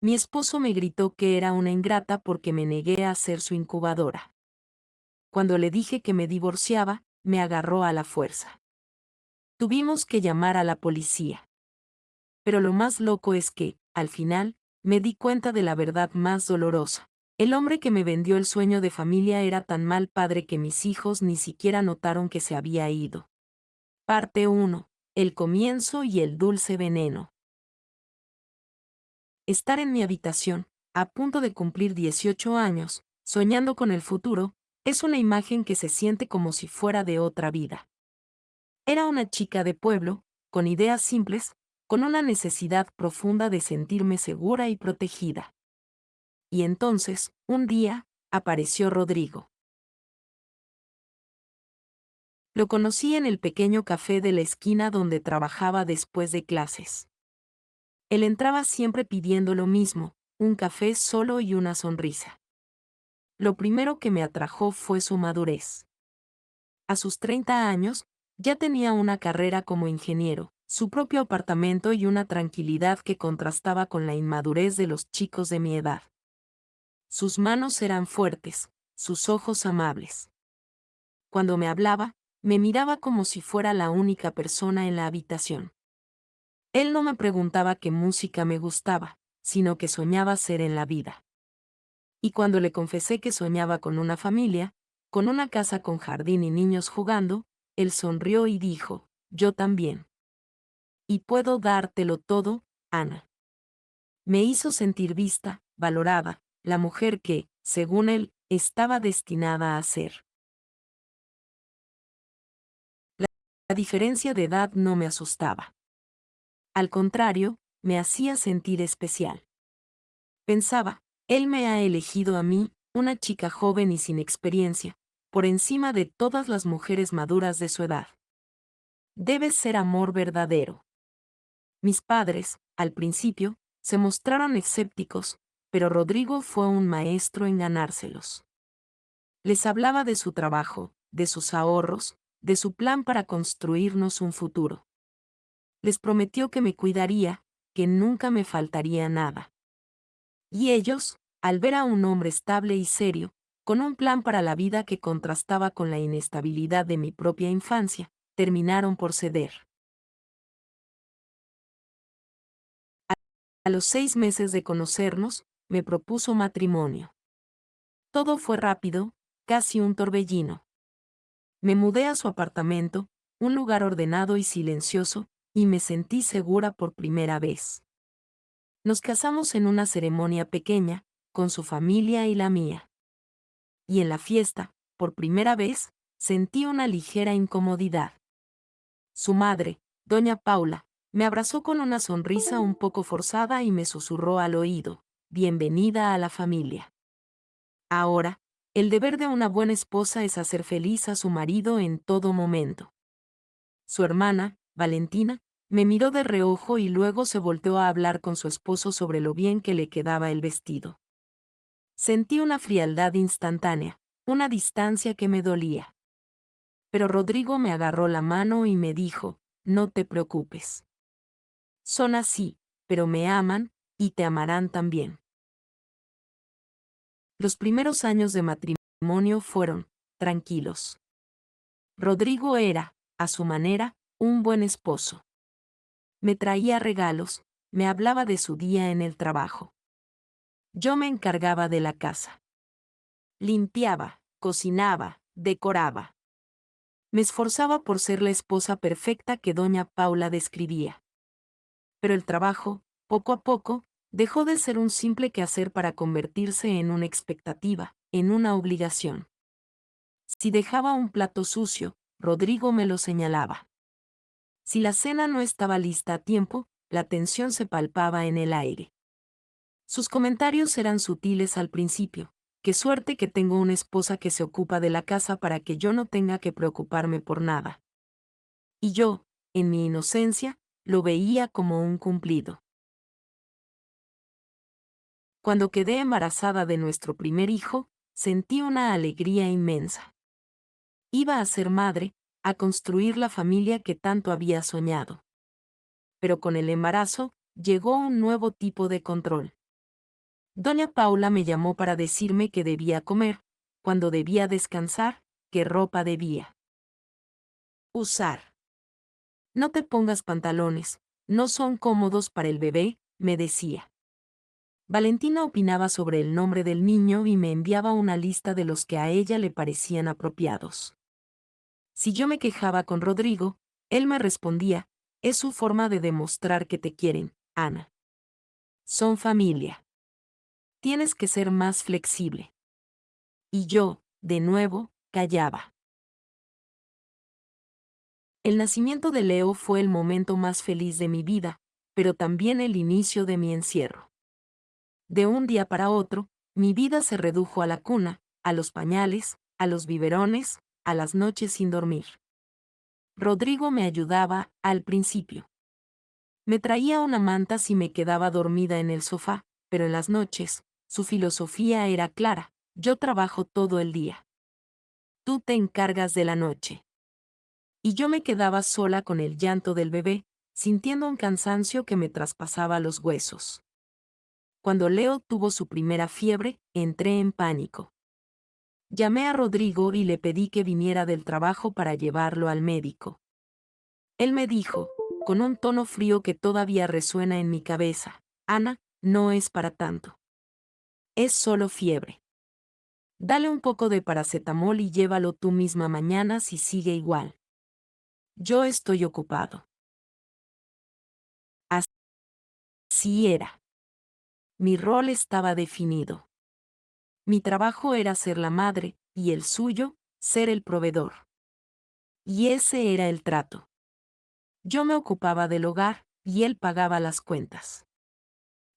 Mi esposo me gritó que era una ingrata porque me negué a ser su incubadora. Cuando le dije que me divorciaba, me agarró a la fuerza. Tuvimos que llamar a la policía. Pero lo más loco es que, al final, me di cuenta de la verdad más dolorosa. El hombre que me vendió el sueño de familia era tan mal padre que mis hijos ni siquiera notaron que se había ido. Parte 1. El comienzo y el dulce veneno. Estar en mi habitación, a punto de cumplir 18 años, soñando con el futuro, es una imagen que se siente como si fuera de otra vida. Era una chica de pueblo, con ideas simples, con una necesidad profunda de sentirme segura y protegida. Y entonces, un día, apareció Rodrigo. Lo conocí en el pequeño café de la esquina donde trabajaba después de clases. Él entraba siempre pidiendo lo mismo, un café solo y una sonrisa. Lo primero que me atrajo fue su madurez. A sus 30 años, ya tenía una carrera como ingeniero, su propio apartamento y una tranquilidad que contrastaba con la inmadurez de los chicos de mi edad. Sus manos eran fuertes, sus ojos amables. Cuando me hablaba, me miraba como si fuera la única persona en la habitación. Él no me preguntaba qué música me gustaba, sino que soñaba ser en la vida. Y cuando le confesé que soñaba con una familia, con una casa con jardín y niños jugando, él sonrió y dijo, yo también. Y puedo dártelo todo, Ana. Me hizo sentir vista, valorada, la mujer que, según él, estaba destinada a ser. La diferencia de edad no me asustaba. Al contrario, me hacía sentir especial. Pensaba, él me ha elegido a mí, una chica joven y sin experiencia, por encima de todas las mujeres maduras de su edad. Debe ser amor verdadero. Mis padres, al principio, se mostraron escépticos, pero Rodrigo fue un maestro en ganárselos. Les hablaba de su trabajo, de sus ahorros, de su plan para construirnos un futuro. Les prometió que me cuidaría, que nunca me faltaría nada. Y ellos, al ver a un hombre estable y serio, con un plan para la vida que contrastaba con la inestabilidad de mi propia infancia, terminaron por ceder. A los 6 meses de conocernos, me propuso matrimonio. Todo fue rápido, casi un torbellino. Me mudé a su apartamento, un lugar ordenado y silencioso, y me sentí segura por primera vez. Nos casamos en una ceremonia pequeña, con su familia y la mía. Y en la fiesta, por primera vez, sentí una ligera incomodidad. Su madre, doña Paula, me abrazó con una sonrisa un poco forzada y me susurró al oído, bienvenida a la familia. Ahora, el deber de una buena esposa es hacer feliz a su marido en todo momento. Su hermana, Valentina, me miró de reojo y luego se volteó a hablar con su esposo sobre lo bien que le quedaba el vestido. Sentí una frialdad instantánea, una distancia que me dolía. Pero Rodrigo me agarró la mano y me dijo, no te preocupes. Son así, pero me aman, y te amarán también. Los primeros años de matrimonio fueron tranquilos. Rodrigo era, a su manera, un buen esposo. Me traía regalos, me hablaba de su día en el trabajo. Yo me encargaba de la casa. Limpiaba, cocinaba, decoraba. Me esforzaba por ser la esposa perfecta que doña Paula describía. Pero el trabajo, poco a poco, dejó de ser un simple quehacer para convertirse en una expectativa, en una obligación. Si dejaba un plato sucio, Rodrigo me lo señalaba. Si la cena no estaba lista a tiempo, la tensión se palpaba en el aire. Sus comentarios eran sutiles al principio. Qué suerte que tengo una esposa que se ocupa de la casa para que yo no tenga que preocuparme por nada. Y yo, en mi inocencia, lo veía como un cumplido. Cuando quedé embarazada de nuestro primer hijo, sentí una alegría inmensa. Iba a ser madre, a construir la familia que tanto había soñado. Pero con el embarazo, llegó un nuevo tipo de control. Doña Paula me llamó para decirme que debía comer, cuando debía descansar, qué ropa debía usar. No te pongas pantalones, no son cómodos para el bebé, me decía. Valentina opinaba sobre el nombre del niño y me enviaba una lista de los que a ella le parecían apropiados. Si yo me quejaba con Rodrigo, él me respondía, es su forma de demostrar que te quieren, Ana. Son familia. Tienes que ser más flexible. Y yo, de nuevo, callaba. El nacimiento de Leo fue el momento más feliz de mi vida, pero también el inicio de mi encierro. De un día para otro, mi vida se redujo a la cuna, a los pañales, a los biberones, a las noches sin dormir. Rodrigo me ayudaba, al principio. Me traía una manta si me quedaba dormida en el sofá, pero en las noches, su filosofía era clara, yo trabajo todo el día. Tú te encargas de la noche. Y yo me quedaba sola con el llanto del bebé, sintiendo un cansancio que me traspasaba los huesos. Cuando Leo tuvo su primera fiebre, entré en pánico. Llamé a Rodrigo y le pedí que viniera del trabajo para llevarlo al médico. Él me dijo, con un tono frío que todavía resuena en mi cabeza, Ana, no es para tanto. Es solo fiebre. Dale un poco de paracetamol y llévalo tú misma mañana si sigue igual. Yo estoy ocupado. Así era. Mi rol estaba definido. Mi trabajo era ser la madre, y el suyo, ser el proveedor. Y ese era el trato. Yo me ocupaba del hogar, y él pagaba las cuentas.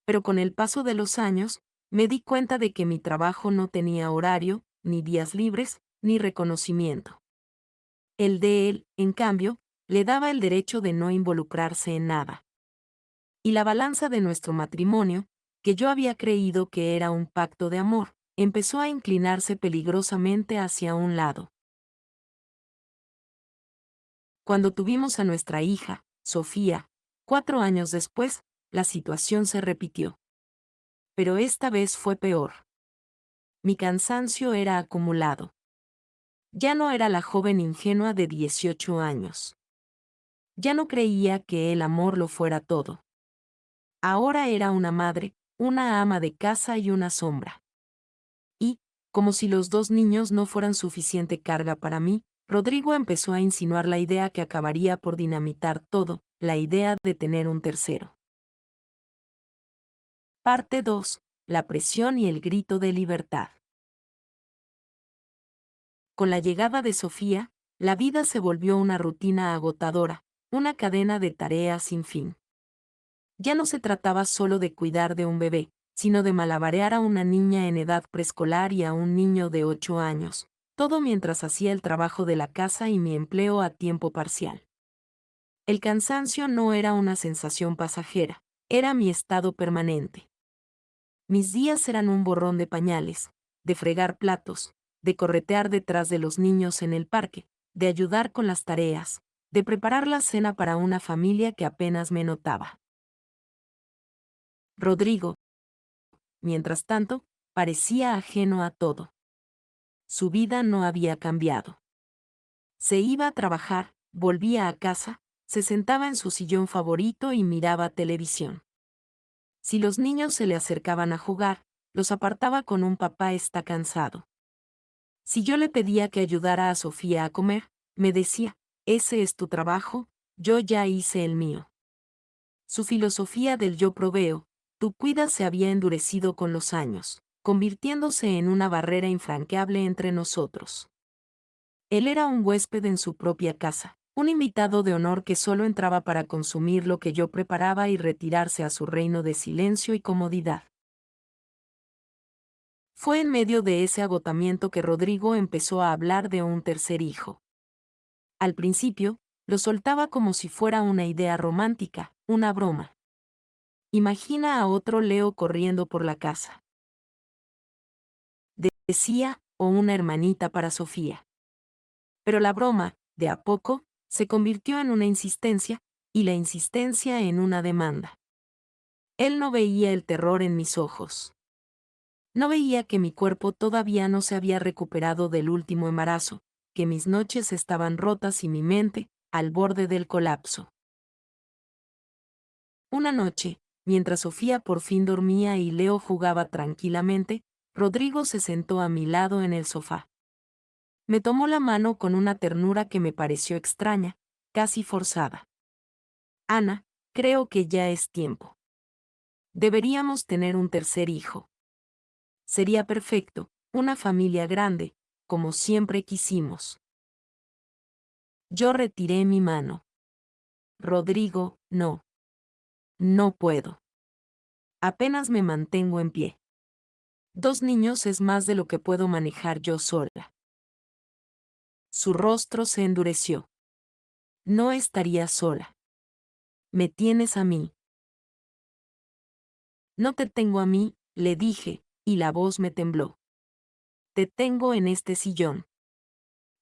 Pero con el paso de los años, me di cuenta de que mi trabajo no tenía horario, ni días libres, ni reconocimiento. El de él, en cambio, le daba el derecho de no involucrarse en nada. Y la balanza de nuestro matrimonio, que yo había creído que era un pacto de amor, empezó a inclinarse peligrosamente hacia un lado. Cuando tuvimos a nuestra hija, Sofía, 4 años después, la situación se repitió. Pero esta vez fue peor. Mi cansancio era acumulado. Ya no era la joven ingenua de 18 años. Ya no creía que el amor lo fuera todo. Ahora era una madre, una ama de casa y una sombra. Y, como si los dos niños no fueran suficiente carga para mí, Rodrigo empezó a insinuar la idea que acabaría por dinamitar todo, la idea de tener un tercero. Parte 2. La presión y el grito de libertad. Con la llegada de Sofía, la vida se volvió una rutina agotadora, una cadena de tareas sin fin. Ya no se trataba solo de cuidar de un bebé, sino de malabarear a una niña en edad preescolar y a un niño de 8 años, todo mientras hacía el trabajo de la casa y mi empleo a tiempo parcial. El cansancio no era una sensación pasajera, era mi estado permanente. Mis días eran un borrón de pañales, de fregar platos, de corretear detrás de los niños en el parque, de ayudar con las tareas, de preparar la cena para una familia que apenas me notaba. Rodrigo, mientras tanto, parecía ajeno a todo. Su vida no había cambiado. Se iba a trabajar, volvía a casa, se sentaba en su sillón favorito y miraba televisión. Si los niños se le acercaban a jugar, los apartaba con un papá está cansado. Si yo le pedía que ayudara a Sofía a comer, me decía, ese es tu trabajo, yo ya hice el mío. Su filosofía del yo proveo, tú cuidas se había endurecido con los años, convirtiéndose en una barrera infranqueable entre nosotros. Él era un huésped en su propia casa, un invitado de honor que solo entraba para consumir lo que yo preparaba y retirarse a su reino de silencio y comodidad. Fue en medio de ese agotamiento que Rodrigo empezó a hablar de un tercer hijo. Al principio, lo soltaba como si fuera una idea romántica, una broma. Imagina a otro Leo corriendo por la casa. Decía, o una hermanita para Sofía. Pero la broma, de a poco, se convirtió en una insistencia, y la insistencia en una demanda. Él no veía el terror en mis ojos. No veía que mi cuerpo todavía no se había recuperado del último embarazo, que mis noches estaban rotas y mi mente, al borde del colapso. Una noche, mientras Sofía por fin dormía y Leo jugaba tranquilamente, Rodrigo se sentó a mi lado en el sofá. Me tomó la mano con una ternura que me pareció extraña, casi forzada. Ana, creo que ya es tiempo. Deberíamos tener un tercer hijo. Sería perfecto, una familia grande, como siempre quisimos. Yo retiré mi mano. Rodrigo, no. No puedo. Apenas me mantengo en pie. 2 niños es más de lo que puedo manejar yo sola. Su rostro se endureció. No estaría sola. Me tienes a mí. No te tengo a mí, le dije, y la voz me tembló. Te tengo en este sillón.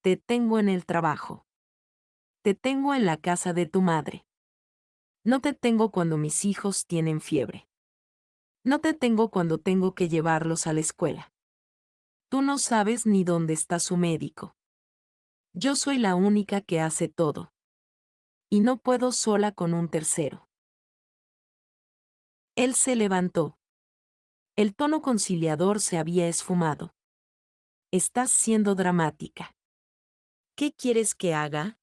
Te tengo en el trabajo. Te tengo en la casa de tu madre. No te tengo cuando mis hijos tienen fiebre. No te tengo cuando tengo que llevarlos a la escuela. Tú no sabes ni dónde está su médico. Yo soy la única que hace todo. Y no puedo sola con un tercero. Él se levantó. El tono conciliador se había esfumado. Estás siendo dramática. ¿Qué quieres que haga?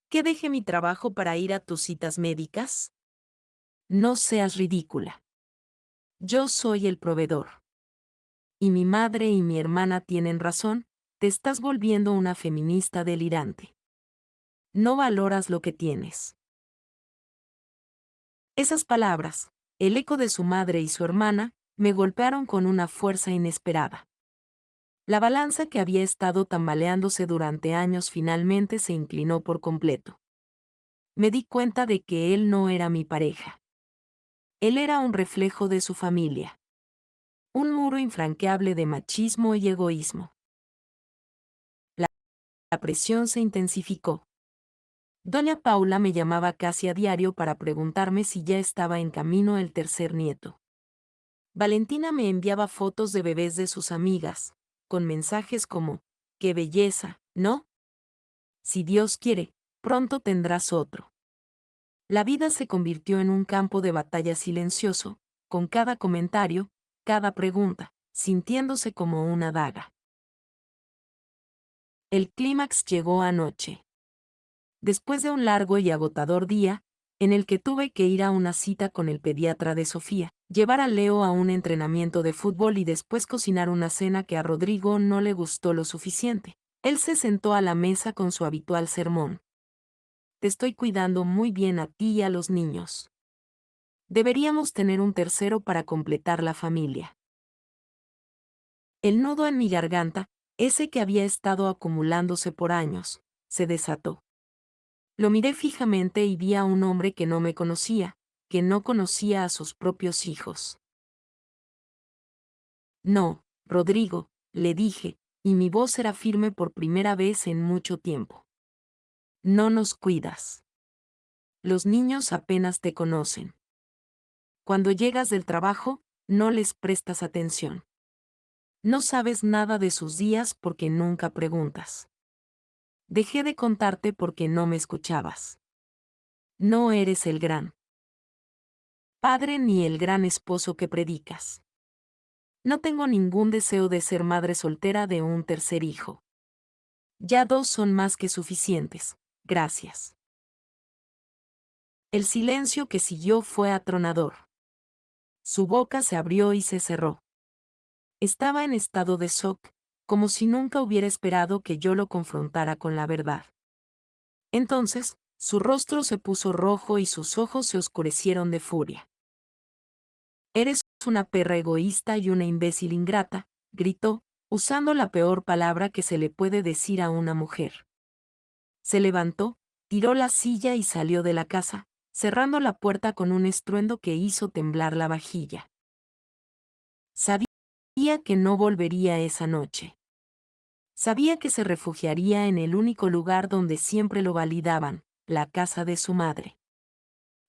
¿Que deje mi trabajo para ir a tus citas médicas? No seas ridícula. Yo soy el proveedor. Y mi madre y mi hermana tienen razón, te estás volviendo una feminista delirante. No valoras lo que tienes. Esas palabras, el eco de su madre y su hermana, me golpearon con una fuerza inesperada. La balanza que había estado tambaleándose durante años finalmente se inclinó por completo. Me di cuenta de que él no era mi pareja. Él era un reflejo de su familia. Un muro infranqueable de machismo y egoísmo. La presión se intensificó. Doña Paula me llamaba casi a diario para preguntarme si ya estaba en camino el tercer nieto. Valentina me enviaba fotos de bebés de sus amigas, con mensajes como, ¡qué belleza!, ¿no? Si Dios quiere, pronto tendrás otro. La vida se convirtió en un campo de batalla silencioso, con cada comentario, cada pregunta, sintiéndose como una daga. El clímax llegó anoche. Después de un largo y agotador día, en el que tuve que ir a una cita con el pediatra de Sofía, llevar a Leo a un entrenamiento de fútbol y después cocinar una cena que a Rodrigo no le gustó lo suficiente. Él se sentó a la mesa con su habitual sermón. Te estoy cuidando muy bien a ti y a los niños. Deberíamos tener un tercero para completar la familia. El nudo en mi garganta, ese que había estado acumulándose por años, se desató. Lo miré fijamente y vi a un hombre que no me conocía, que no conocía a sus propios hijos. No, Rodrigo, le dije, y mi voz era firme por primera vez en mucho tiempo. No nos cuidas. Los niños apenas te conocen. Cuando llegas del trabajo, no les prestas atención. No sabes nada de sus días porque nunca preguntas. Dejé de contarte porque no me escuchabas. No eres el gran padre ni el gran esposo que predicas. No tengo ningún deseo de ser madre soltera de un tercer hijo. Ya 2 son más que suficientes, gracias. El silencio que siguió fue atronador. Su boca se abrió y se cerró. Estaba en estado de shock, como si nunca hubiera esperado que yo lo confrontara con la verdad. Entonces, su rostro se puso rojo y sus ojos se oscurecieron de furia. Eres una perra egoísta y una imbécil ingrata, gritó, usando la peor palabra que se le puede decir a una mujer. Se levantó, tiró la silla y salió de la casa, cerrando la puerta con un estruendo que hizo temblar la vajilla. Sabía que no volvería esa noche. Sabía que se refugiaría en el único lugar donde siempre lo validaban, la casa de su madre.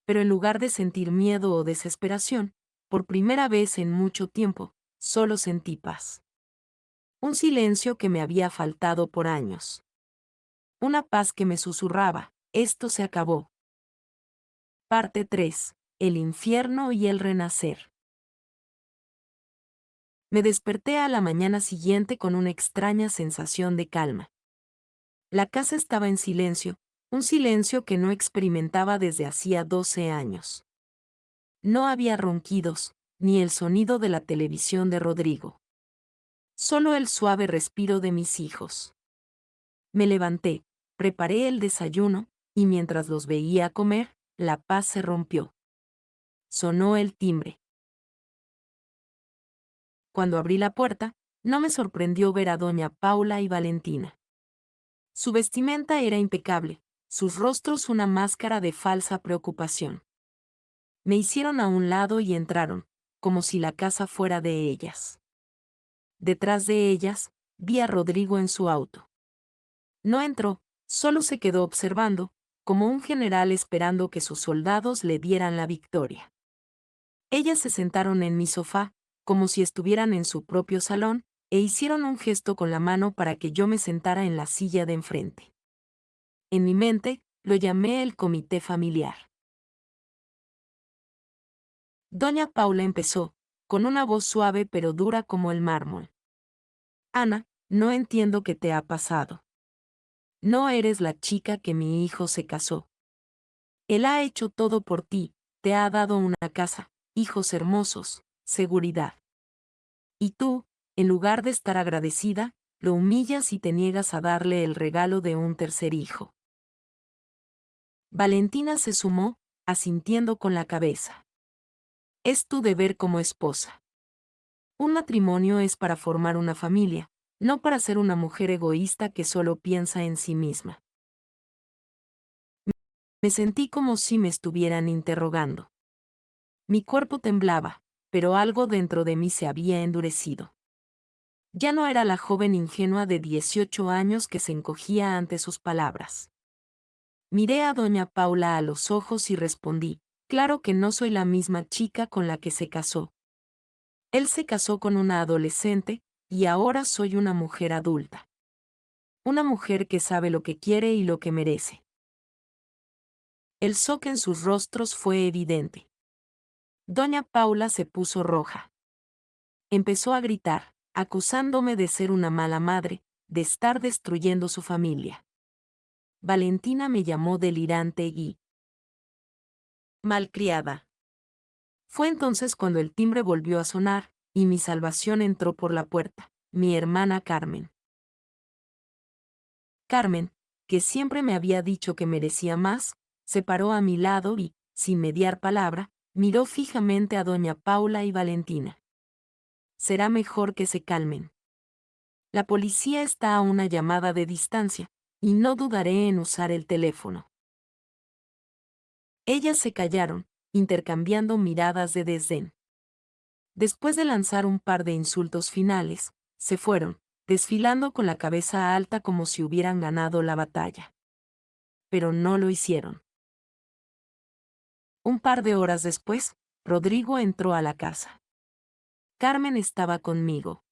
Pero en lugar de sentir miedo o desesperación, por primera vez en mucho tiempo, solo sentí paz. Un silencio que me había faltado por años. Una paz que me susurraba, esto se acabó. Parte 3. El infierno y el renacer. Me desperté a la mañana siguiente con una extraña sensación de calma. La casa estaba en silencio, un silencio que no experimentaba desde hacía 12 años. No había ronquidos, ni el sonido de la televisión de Rodrigo. Solo el suave respiro de mis hijos. Me levanté, preparé el desayuno, y mientras los veía comer, la paz se rompió. Sonó el timbre. Cuando abrí la puerta, no me sorprendió ver a doña Paula y Valentina. Su vestimenta era impecable, sus rostros una máscara de falsa preocupación. Me hicieron a un lado y entraron, como si la casa fuera de ellas. Detrás de ellas, vi a Rodrigo en su auto. No entró, solo se quedó observando, como un general esperando que sus soldados le dieran la victoria. Ellas se sentaron en mi sofá, como si estuvieran en su propio salón, e hicieron un gesto con la mano para que yo me sentara en la silla de enfrente. En mi mente, lo llamé el comité familiar. Doña Paula empezó, con una voz suave pero dura como el mármol. Ana, no entiendo qué te ha pasado. No eres la chica que mi hijo se casó. Él ha hecho todo por ti, te ha dado una casa, hijos hermosos, seguridad. Y tú, en lugar de estar agradecida, lo humillas y te niegas a darle el regalo de un tercer hijo. Valentina se sumó, asintiendo con la cabeza. Es tu deber como esposa. Un matrimonio es para formar una familia, no para ser una mujer egoísta que solo piensa en sí misma. Me sentí como si me estuvieran interrogando. Mi cuerpo temblaba, pero algo dentro de mí se había endurecido. Ya no era la joven ingenua de 18 años que se encogía ante sus palabras. Miré a doña Paula a los ojos y respondí, claro que no soy la misma chica con la que se casó. Él se casó con una adolescente, y ahora soy una mujer adulta. Una mujer que sabe lo que quiere y lo que merece. El shock en sus rostros fue evidente. Doña Paula se puso roja. Empezó a gritar, acusándome de ser una mala madre, de estar destruyendo su familia. Valentina me llamó delirante y malcriada. Fue entonces cuando el timbre volvió a sonar, y mi salvación entró por la puerta, mi hermana Carmen. Carmen, que siempre me había dicho que merecía más, se paró a mi lado y, sin mediar palabra, miró fijamente a doña Paula y Valentina. Será mejor que se calmen. La policía está a una llamada de distancia, y no dudaré en usar el teléfono. Ellas se callaron, intercambiando miradas de desdén. Después de lanzar un par de insultos finales, se fueron, desfilando con la cabeza alta como si hubieran ganado la batalla. Pero no lo hicieron. Un par de horas después, Rodrigo entró a la casa. Carmen estaba conmigo.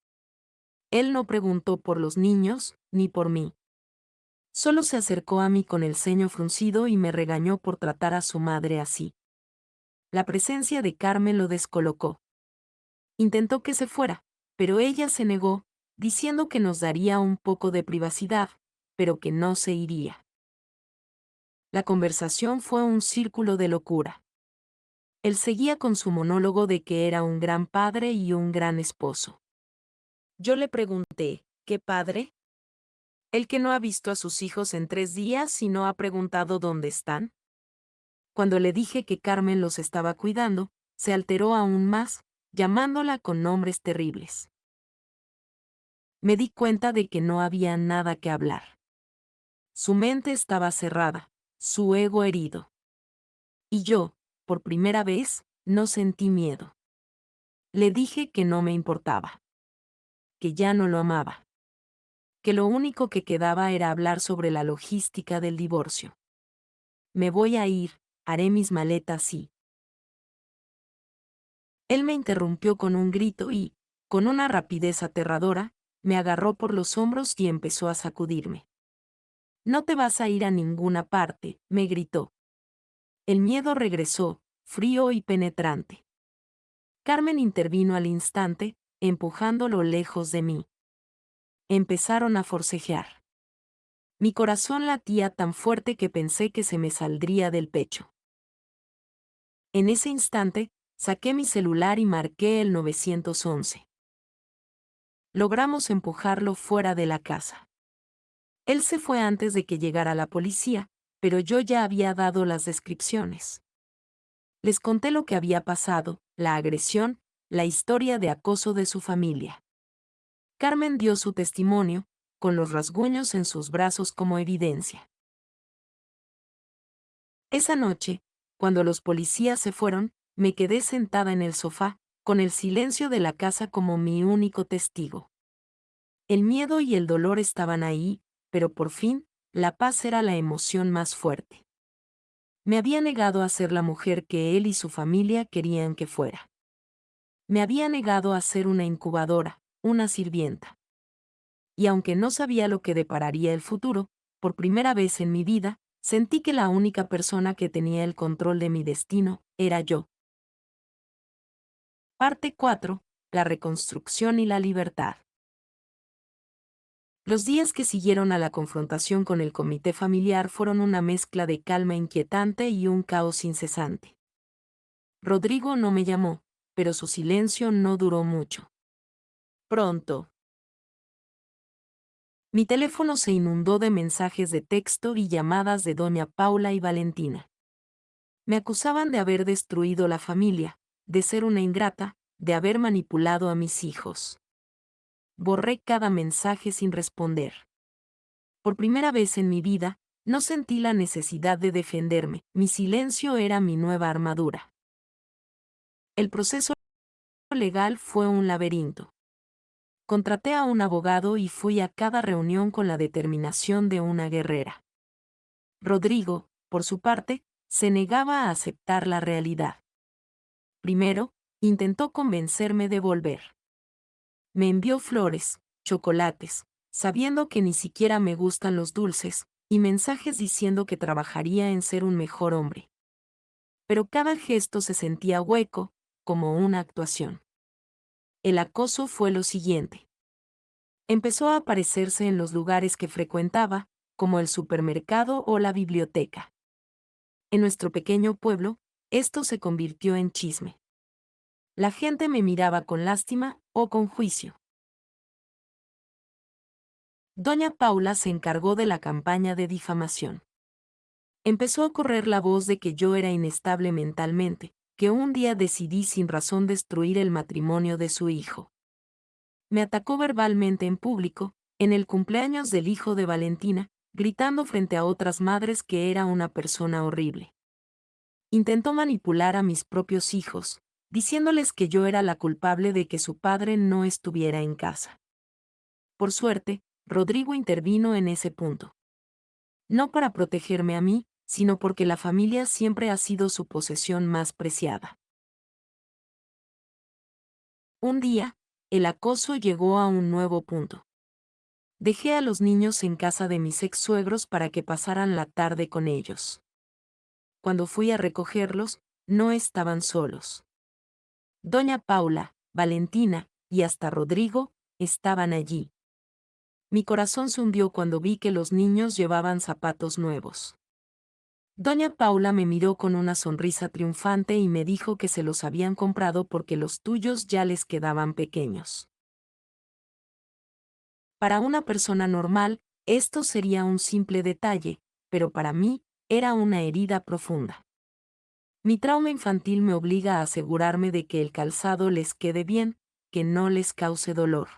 Él no preguntó por los niños, ni por mí. Solo se acercó a mí con el ceño fruncido y me regañó por tratar a su madre así. La presencia de Carmen lo descolocó. Intentó que se fuera, pero ella se negó, diciendo que nos daría un poco de privacidad, pero que no se iría. La conversación fue un círculo de locura. Él seguía con su monólogo de que era un gran padre y un gran esposo. Yo le pregunté, ¿qué padre? El que no ha visto a sus hijos en 3 días y no ha preguntado dónde están. Cuando le dije que Carmen los estaba cuidando, se alteró aún más, llamándola con nombres terribles. Me di cuenta de que no había nada que hablar. Su mente estaba cerrada, su ego herido. Y yo, por primera vez, no sentí miedo. Le dije que no me importaba. Que ya no lo amaba. Que lo único que quedaba era hablar sobre la logística del divorcio. Me voy a ir, haré mis maletas y... Él me interrumpió con un grito y, Con una rapidez aterradora, me agarró por los hombros y empezó a sacudirme. «No te vas a ir a ninguna parte», me gritó. El miedo regresó, frío y penetrante. Carmen intervino al instante, empujándolo lejos de mí. Empezaron a forcejear. Mi corazón latía tan fuerte que pensé que se me saldría del pecho. En ese instante, saqué mi celular y marqué el 911. Logramos empujarlo fuera de la casa. Él se fue antes de que llegara la policía, pero yo ya había dado las descripciones. Les conté lo que había pasado, la agresión, la historia de acoso de su familia. Carmen dio su testimonio, con los rasguños en sus brazos como evidencia. Esa noche, cuando los policías se fueron, me quedé sentada en el sofá, con el silencio de la casa como mi único testigo. El miedo y el dolor estaban ahí, pero por fin, la paz era la emoción más fuerte. Me había negado a ser la mujer que él y su familia querían que fuera. Me había negado a ser una incubadora, una sirvienta. Y aunque no sabía lo que depararía el futuro, por primera vez en mi vida, sentí que la única persona que tenía el control de mi destino era yo. Parte 4. La reconstrucción y la libertad. Los días que siguieron a la confrontación con el comité familiar fueron una mezcla de calma inquietante y un caos incesante. Rodrigo no me llamó, pero su silencio no duró mucho. Pronto. Mi teléfono se inundó de mensajes de texto y llamadas de doña Paula y Valentina. Me acusaban de haber destruido la familia, de ser una ingrata, de haber manipulado a mis hijos. Borré cada mensaje sin responder. Por primera vez en mi vida, no sentí la necesidad de defenderme, mi silencio era mi nueva armadura. El proceso legal fue un laberinto. Contraté a un abogado y fui a cada reunión con la determinación de una guerrera. Rodrigo, por su parte, se negaba a aceptar la realidad. Primero, intentó convencerme de volver. Me envió flores, chocolates, sabiendo que ni siquiera me gustan los dulces, y mensajes diciendo que trabajaría en ser un mejor hombre. Pero cada gesto se sentía hueco, como una actuación. El acoso fue lo siguiente. Empezó a aparecerse en los lugares que frecuentaba, como el supermercado o la biblioteca. En nuestro pequeño pueblo, esto se convirtió en chisme. La gente me miraba con lástima o con juicio. Doña Paula se encargó de la campaña de difamación. Empezó a correr la voz de que yo era inestable mentalmente, que un día decidí sin razón destruir el matrimonio de su hijo. Me atacó verbalmente en público, en el cumpleaños del hijo de Valentina, gritando frente a otras madres que era una persona horrible. Intentó manipular a mis propios hijos, diciéndoles que yo era la culpable de que su padre no estuviera en casa. Por suerte, Rodrigo intervino en ese punto. No para protegerme a mí, sino porque la familia siempre ha sido su posesión más preciada. Un día, el acoso llegó a un nuevo punto. Dejé a los niños en casa de mis ex-suegros para que pasaran la tarde con ellos. Cuando fui a recogerlos, no estaban solos. Doña Paula, Valentina, y hasta Rodrigo, estaban allí. Mi corazón se hundió cuando vi que los niños llevaban zapatos nuevos. Doña Paula me miró con una sonrisa triunfante y me dijo que se los habían comprado porque los tuyos ya les quedaban pequeños. Para una persona normal, esto sería un simple detalle, pero para mí, era una herida profunda. Mi trauma infantil me obliga a asegurarme de que el calzado les quede bien, que no les cause dolor.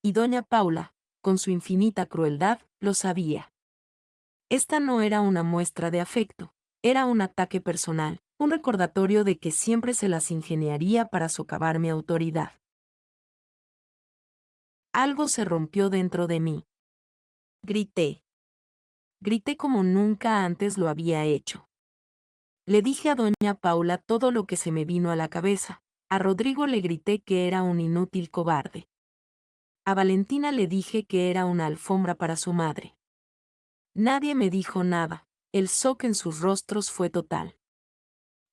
Y doña Paula, con su infinita crueldad, lo sabía. Esta no era una muestra de afecto, era un ataque personal, un recordatorio de que siempre se las ingeniaría para socavar mi autoridad. Algo se rompió dentro de mí. Grité. Grité como nunca antes lo había hecho. Le dije a doña Paula todo lo que se me vino a la cabeza, A Rodrigo le grité que era un inútil cobarde. A Valentina le dije que era una alfombra para su madre. Nadie me dijo nada, el shock en sus rostros fue total.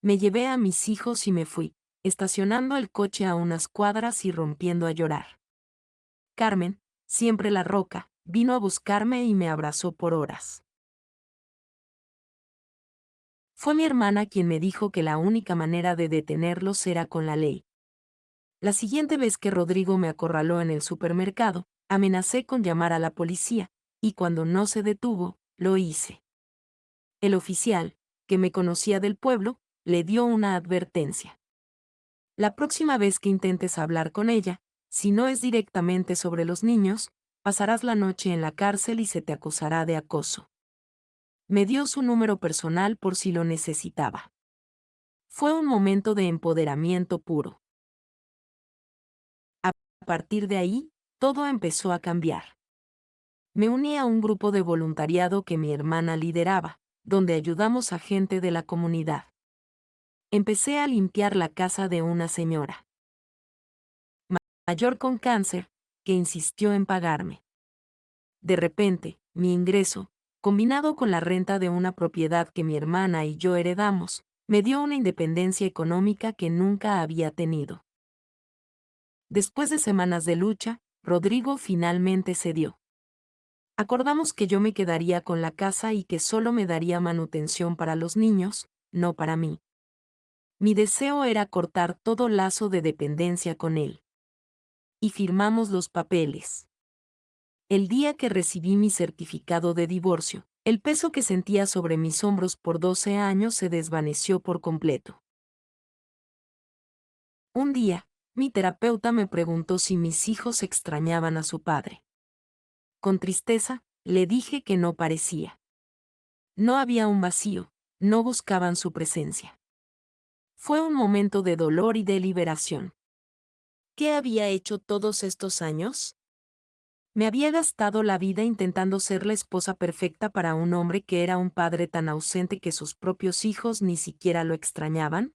Me llevé a mis hijos y me fui, estacionando el coche a unas cuadras y rompiendo a llorar. Carmen, siempre la roca, vino a buscarme y me abrazó por horas. Fue mi hermana quien me dijo que la única manera de detenerlos era con la ley. La siguiente vez que Rodrigo me acorraló en el supermercado, amenacé con llamar a la policía, y cuando no se detuvo, lo hice. El oficial, que me conocía del pueblo, le dio una advertencia. La próxima vez que intentes hablar con ella, si no es directamente sobre los niños, pasarás la noche en la cárcel y se te acusará de acoso. Me dio su número personal por si lo necesitaba. Fue un momento de empoderamiento puro. A partir de ahí, todo empezó a cambiar. Me uní a un grupo de voluntariado que mi hermana lideraba, donde ayudamos a gente de la comunidad. Empecé a limpiar la casa de una señora mayor con cáncer, que insistió en pagarme. De repente, mi ingreso, combinado con la renta de una propiedad que mi hermana y yo heredamos, me dio una independencia económica que nunca había tenido. Después de semanas de lucha, Rodrigo finalmente cedió. Acordamos que yo me quedaría con la casa y que solo me daría manutención para los niños, no para mí. Mi deseo era cortar todo lazo de dependencia con él. Y firmamos los papeles. El día que recibí mi certificado de divorcio, el peso que sentía sobre mis hombros por 12 años se desvaneció por completo. Un día, mi terapeuta me preguntó si mis hijos extrañaban a su padre. Con tristeza, le dije que no parecía. No había un vacío, no buscaban su presencia. Fue un momento de dolor y de liberación. ¿Qué había hecho todos estos años? Me había gastado la vida intentando ser la esposa perfecta para un hombre que era un padre tan ausente que sus propios hijos ni siquiera lo extrañaban.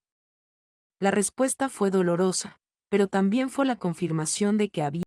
La respuesta fue dolorosa, pero también fue la confirmación de que había